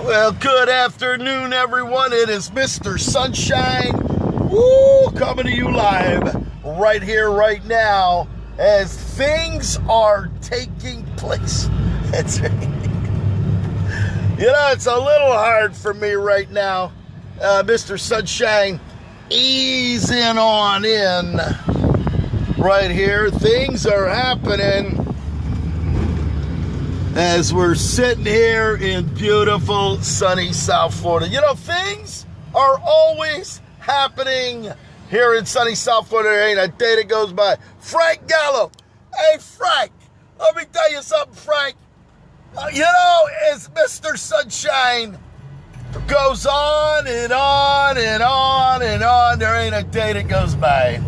Well, good afternoon, everyone. It is Mr. Sunshine, woo, coming to you live right here, right now, as things are taking place. That's right. You know, it's a little hard for me right now, Mr. Sunshine, easing on in right here. Things are happening as we're sitting here in beautiful, sunny South Florida. You know, things are always happening here in sunny South Florida. There ain't a day that goes by. Frank Gallo. Hey, Frank, let me tell you something, Frank. You know, as Mr. Sunshine goes on and on and on and on, there ain't a day that goes by.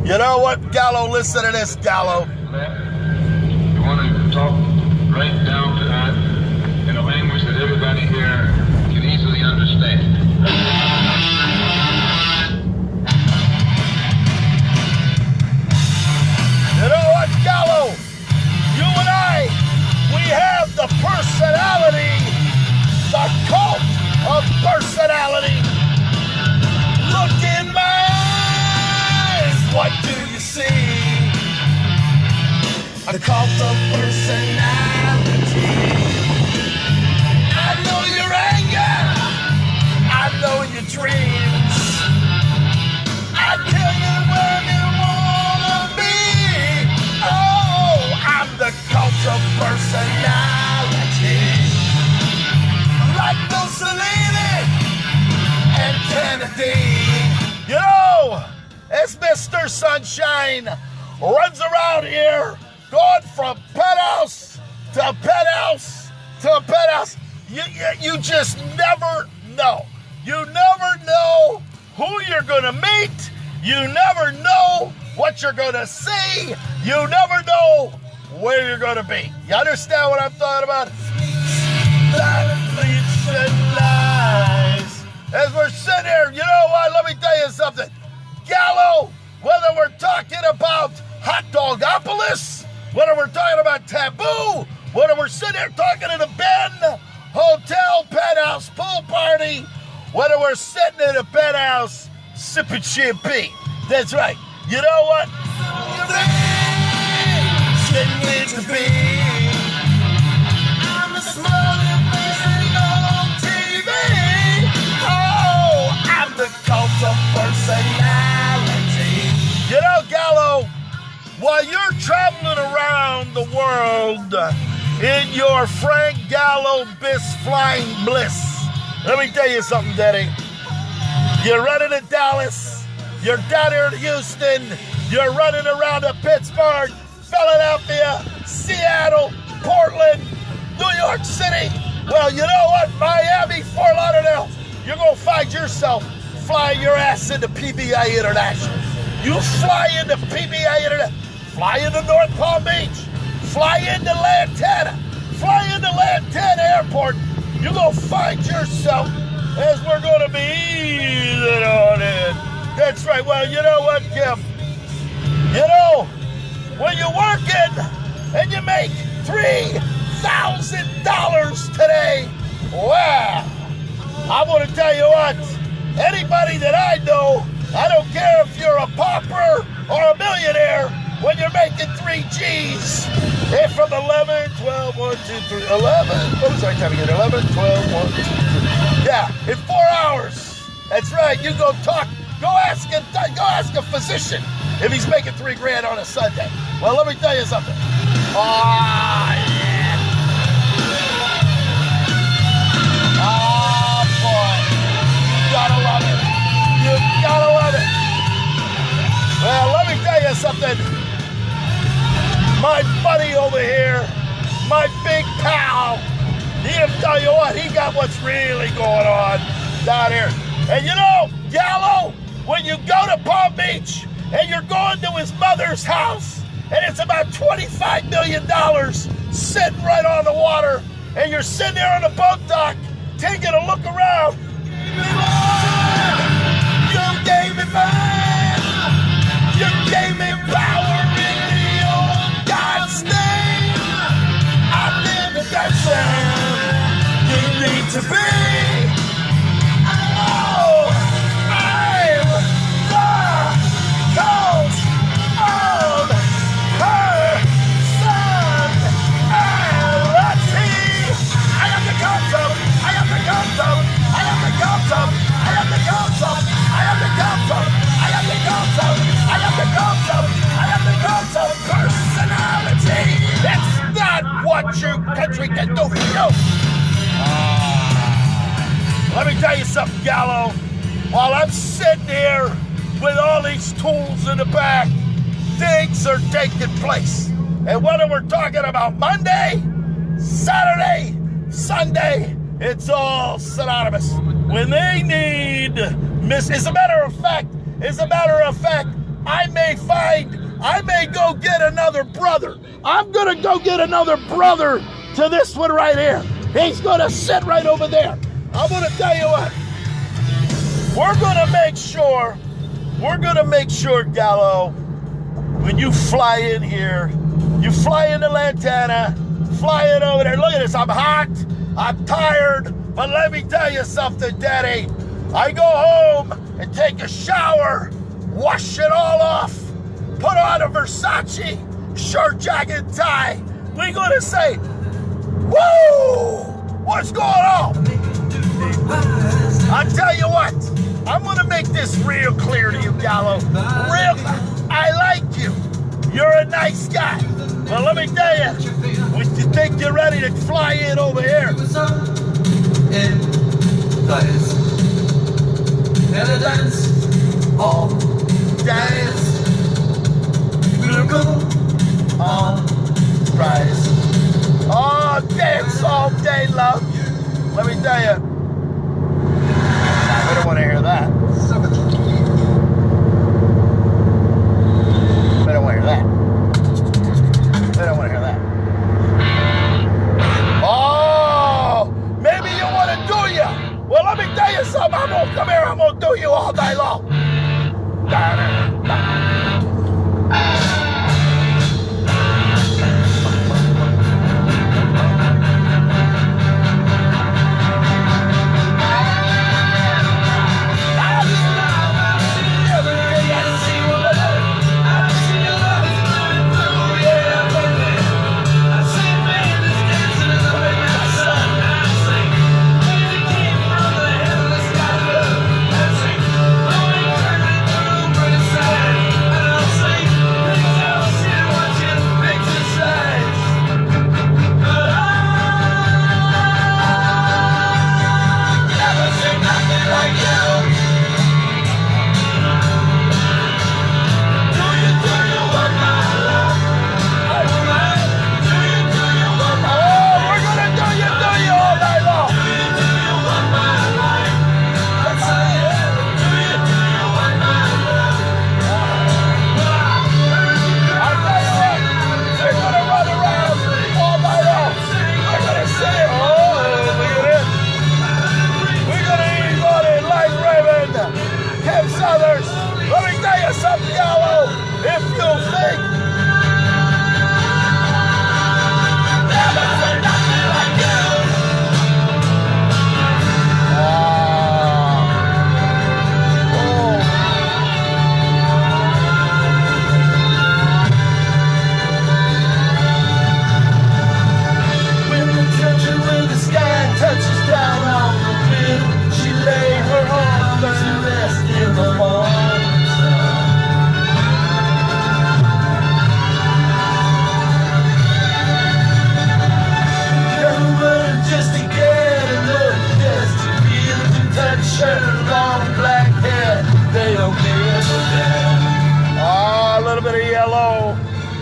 You know what, Gallo? Listen to this, Gallo. You want to talk right down to earth in a language that everybody here can easily understand. You know what, Gallo? You and I, we have the personality, the cult of personality. Look in my eyes, what do you see? A cult of personality. I know your anger, I know your dreams. I tell you where you wanna be. Oh, I'm the cult of personality. Like Mussolini and Kennedy. You know, as Mr. Sunshine runs around here, going from penthouse to penthouse to penthouse, you just never know. You never know who you're gonna meet. You never know what you're gonna see. You never know where you're gonna be. You understand what I'm talking about? Lies. As we're sitting here, you know what? Let me tell you something. Gallo, whether we're talking about Hot Dogopolis, whether we're talking about Taboo, whether we're sitting here talking in a Ben Hotel penthouse pool party, whether we're sitting in a penthouse sipping champagne. That's right. You know what? I'm a smiling face on TV. Oh, I'm the cult of personality. You know, Gallo, while you're traveling around the world in your Frank Gallo flying bliss, let me tell you something, Daddy. You're running to Dallas, you're down here in Houston, you're running around to Pittsburgh, Philadelphia, Seattle, Portland, New York City. Well, you know what? Miami, Fort Lauderdale. You're going to find yourself flying your ass into PBI International. You fly into PBI International. Fly into North Palm Beach. Fly into Lantana. Fly into Lantana Airport. You're going to find yourself as we're going to be easing on in. That's right. Well, you know what, Kim? You know, when you're working and you make $3,000 today, wow, I'm going to tell you what, anybody that I know, I don't care if you're a pauper or a millionaire, when you're making 3 G's, and from 11, 12, 1, 2, 3, 11, what was I telling you? 11, 12, 1, 2, 3. Yeah, in 4 hours. That's right, you go talk, go ask a physician if he's making $3,000 on a Sunday. Well, let me tell you something. Oh, yeah. Oh, boy. You gotta love it. You gotta love it. Well, let me tell you something. My buddy over here, my big pal, he'll tell you what, he got what's really going on down here. And you know, Gallo, when you go to Palm Beach and you're going to his mother's house, and it's about $25 million sitting right on the water, and you're sitting there on the boat dock taking a look around. You gave me mine. You gave me power in the old God's name. I live in that sound. need to be. Oh, I'm the coach of her son. And let's see. I am the coach of, I am the coach of, I am the coach of, I am the coach of, I am the coach of, I am the coach of, I am the coach of, I am the coach of personality. It's not what your country can do for you. Let me tell you something, Gallo. While I'm sitting here with all these tools in the back, things are taking place. And whether we're talking about Monday, Saturday, Sunday, it's all synonymous. When they need as a matter of fact, I may go get another brother. I'm gonna go get another brother to this one right here. He's gonna sit right over there. I'm gonna tell you what. We're gonna make sure, Gallo, when you fly in here, you fly into Lantana, fly in over there. Look at this, I'm hot, I'm tired, but let me tell you something, Daddy. I go home and take a shower, wash it all off, put on a Versace shirt, jacket, and tie. We're gonna say, woo! What's going on? I'll tell you what, I'm gonna make this real clear to you, Gallo. I like you. You're a nice guy. But let me tell you, when you think you're ready to fly in over here, all dance, all rise. Oh, dance all day, love. Let me tell you. I don't want to hear that. I don't want to hear that. I don't want to hear that. Oh, maybe you want to do you. Well, let me tell you something. I'm going to come here. I'm going to do you all day long.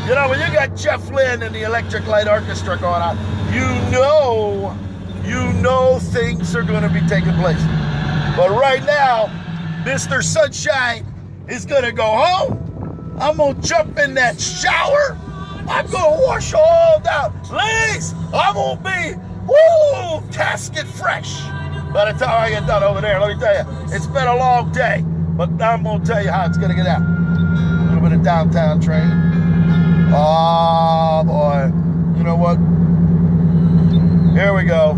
You know, when you got Jeff Lynne and the Electric Light Orchestra going on, you know things are going to be taking place. But right now, Mr. Sunshine is going to go home. I'm going to jump in that shower. I'm going to wash all down. Ladies, I'm going to be, casket fresh. By the time I get done over there, let me tell you, it's been a long day. But I'm going to tell you how it's going to get out. A little bit of downtown train. Oh, boy. You know what? Here we go.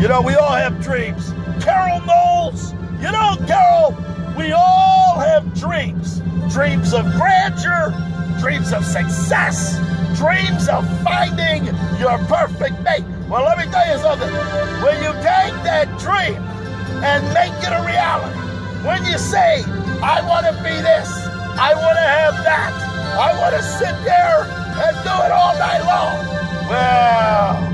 You know, we all have dreams. Carol Knowles, you know, Carol, we all have dreams. Dreams of grandeur, dreams of success, dreams of finding your perfect mate. Well, let me tell you something. When you take that dream and make it a reality, when you say, I want to be this, I want to have that, I want to sit there and do it all night long, well,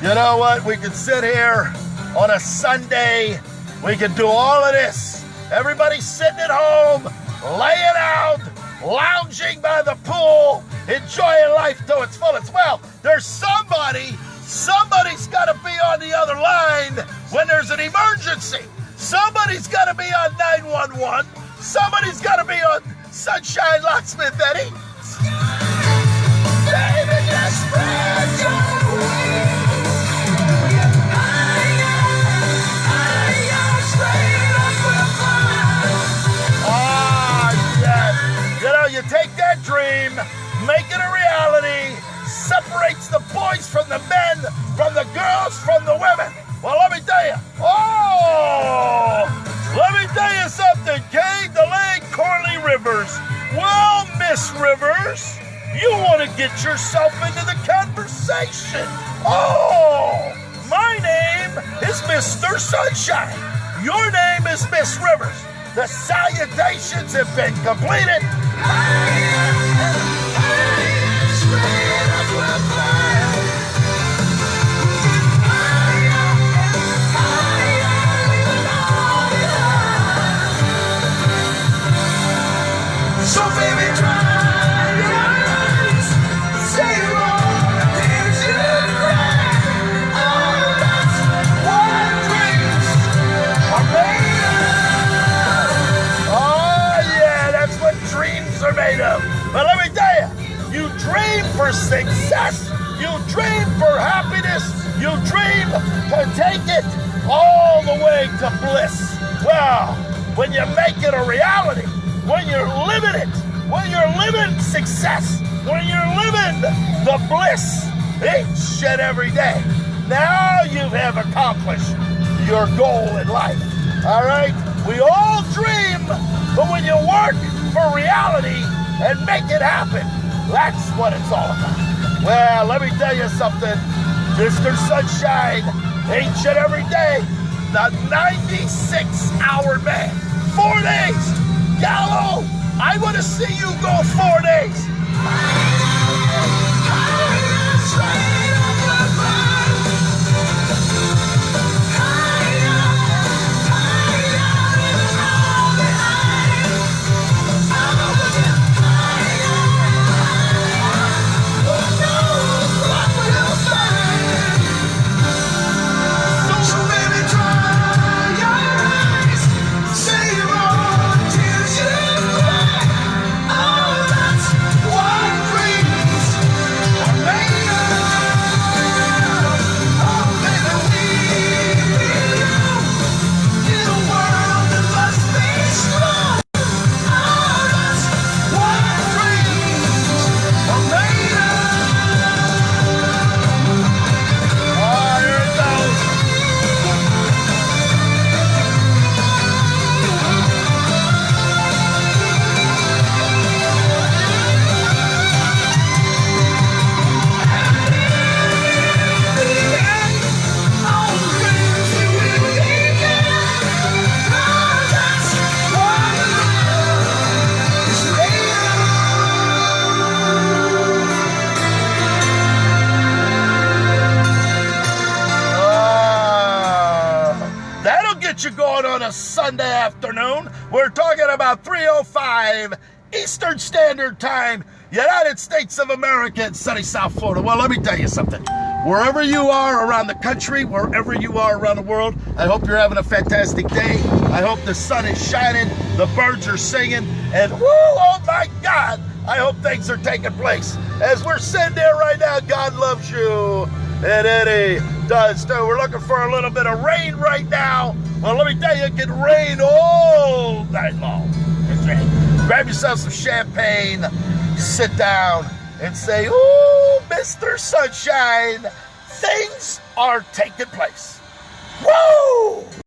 you know what? We can sit here on a Sunday. We can do all of this. Everybody's sitting at home, laying out, lounging by the pool, enjoying life to its fullest. Well, there's somebody's got to be on the other line when there's an emergency. Somebody's got to be on 911. Somebody's got to be on Sunshine Locksmith, Eddy. Baby, just spread your wings. You take that dream, make it a reality, separates the boys from the men, from the girls from the women. Well, let me tell you, let me tell you something, Kay, DeLay, Corley, Rivers. Well, Miss Rivers, you want to get yourself into the conversation. Oh, my name is Mr. Sunshine. Your name is Miss Rivers. The salutations have been completed. So baby, try your eyes, say all the things you cry. Oh, that's what dreams are made of. Oh yeah, that's what dreams are made of. But let me tell you, you dream for success, you dream for happiness, you dream to take it all the way to bliss. Well, when you make it a reality, when you're living it, when you're living success, when you're living the bliss each and every day, now you have accomplished your goal in life. All right? We all dream, but when you work for reality and make it happen, that's what it's all about. Well, let me tell you something, Mr. Sunshine, each and every day, the 96-hour man, 4 days. Gallo, I want to see you go 4 days. You going on a Sunday afternoon. We're talking about 3:05 Eastern Standard Time, United States of America in sunny South Florida. Well, let me tell you something. Wherever you are around the country, wherever you are around the world, I hope you're having a fantastic day. I hope the sun is shining, the birds are singing, and woo, oh my God, I hope things are taking place. As we're sitting there right now, God loves you, and Eddie does too. We're looking for a little bit of rain right now. Well, let me tell you, it can rain all night long. Grab yourself some champagne, sit down, and say, ooh, Mr. Sunshine, things are taking place. Woo!